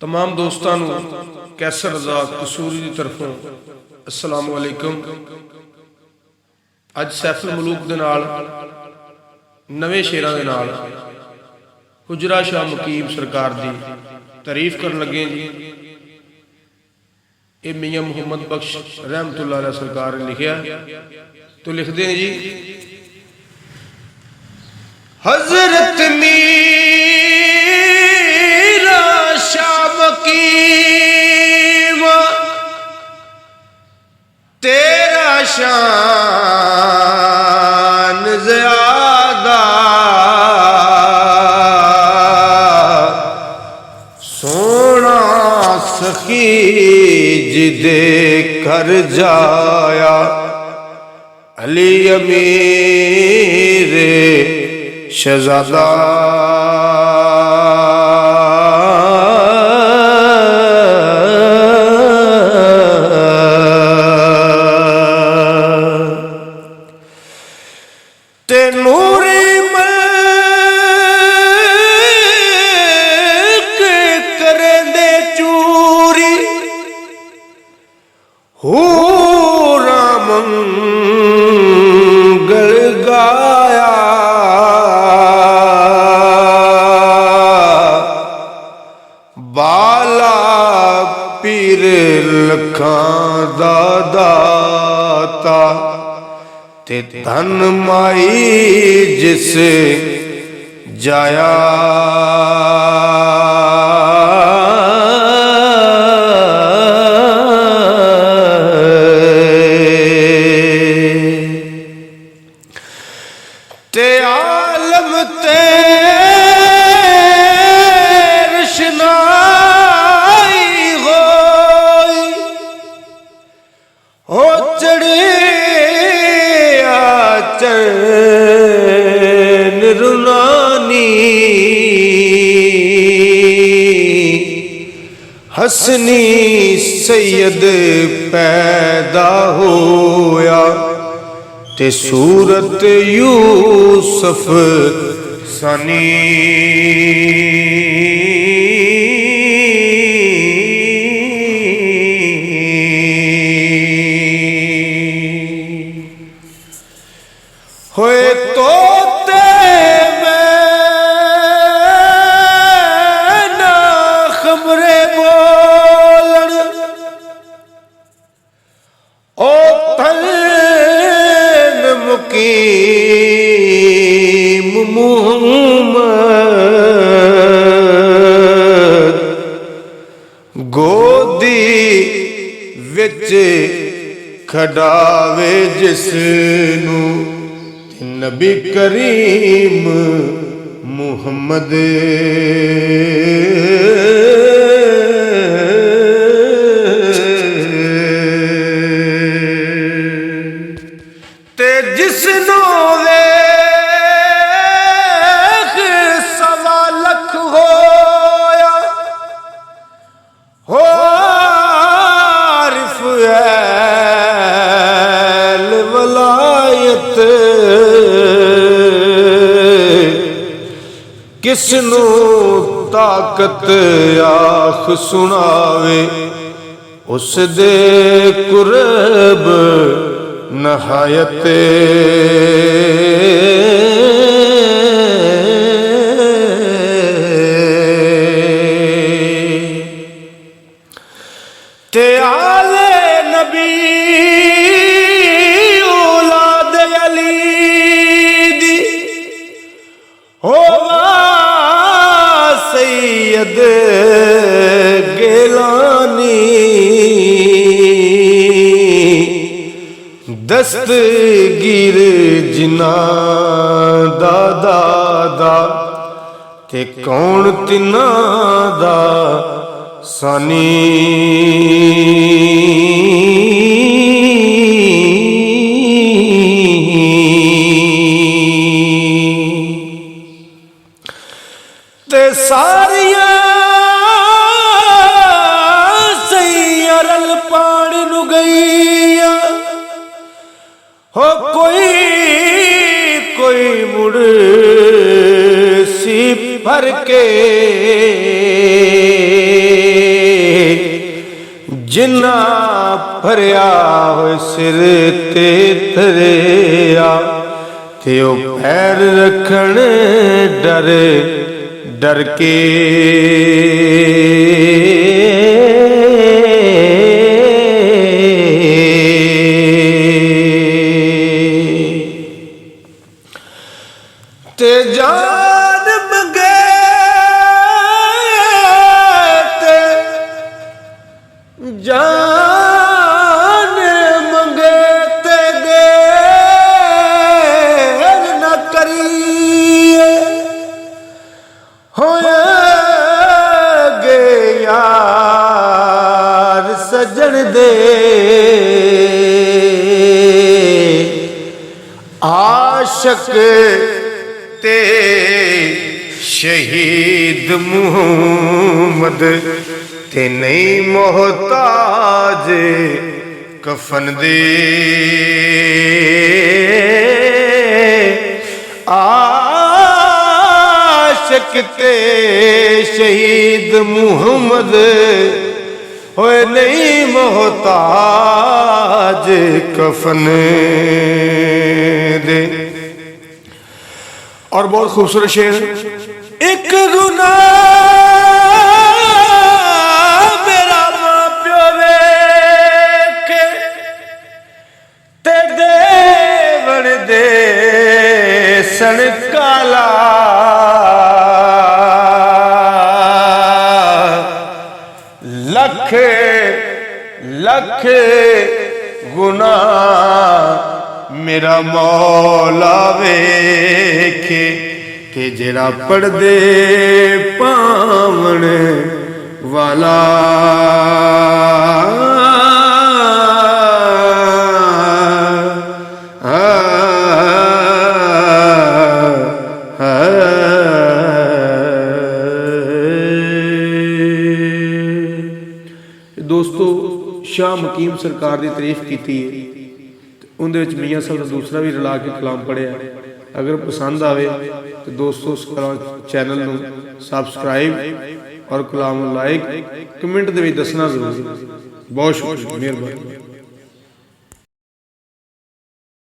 तमाम दोस्तों को कैसर रज़ा कसूरी की तरफों अस्सलाम वालेकुम। अज सैफुल मुलूक दे नाल नवे शेरां दे नाल हुजरा शाह मुकीम सरकार दी तारीफ करन लगे जी। ये मियाँ मुहम्मद बख्श रहमतुल्लाह अलैह सरकार ने लिखिया। तो लिखते हैं जी, हजरत मीरा शाह मुकीम तेरा शान ज़्यादा सोना सखी जिदे कर जाया अली अमीर शहज़ादा। ते नूरी मल्क करे दे चूरी हो रामंगल गाया बाला पीर लखां दा दाता ते धन माई जिस जाया। ते आलम ते रशनाई होई हो चढ़े चैन रुनानी हसनी सैयद पैदा होया ते सूरत यूसुफ सनी। होए तोते में ना खबरे बोलन ओ तन मुकीम मुहम्मद गोदी विच खड़ावे जिसनू नबी करीम मुहम्मद। ते जिसनू वेख सवा लख होया हो आरिफ ऐल वलायत किसनू ताकत आख सुनावे उस दे कुरब नहायत। ते आले नबी औलाद अली दी होवा सैयद गिलानी दस्तगीर जिना दा दादा ते कौन तिना दा सानी। ते सारिया सैयरल पानी नु गईया हो कोई कोई मुड़ सी भर के ਜਿਨ੍ਹਾਂ ਭਰਿਆ ਹੋਏ ਸਿਰ ਤੇ ਧਰਿਆ, ਤੇ ਉਹ ਪੈਰ ਰੱਖਣ ਡਰ ਡਰ ਕੇ। ਤੇ ਜਾਨ ਮੰਗੇ ਤੇ ਜਾਨ ਮੰਗੇ ਤੇ ਦੇਰ ਨਾ ਕਰੀਏ, ਹੋਏਗੇ ਯਾਰ ਸੱਜਣ ਦੇ ਆਸ਼ਕ ਤੇ ਸ਼ਹੀਦ ਮੁਹੰਮਦ, ਤੇ ਨਹੀਂ ਮੁਹਤਾਜ ਕਫਨ ਦੇ। ਆਸ਼ਕ ਤੇ ਸ਼ਹੀਦ ਮੁਹੰਮਦ ਹੋਏ ਨਹੀਂ ਮੁਹਤਾਜ ਕਫਨ ਦੇ। और बहुत खूबसूरत शेर। एक गुनाह मेरा मां प्यो वेख ते देवण दे सन काला, लख लख गुनाह मेरा मौला वेखे, के जेड़ा पढ़दे पावन वाला। दोस्तों शाह मकीम सरकार की तारीफ की, उनके मियाँ साहब का दूसरा भी रला के कलाम पढ़िया। अगर पसंद आवे तो दोस्तों उस चैनल को सबसक्राइब और कलाम लाइक कमेंट दे दसना जरूर। बहुत शुक्रिया, मेहरबानी।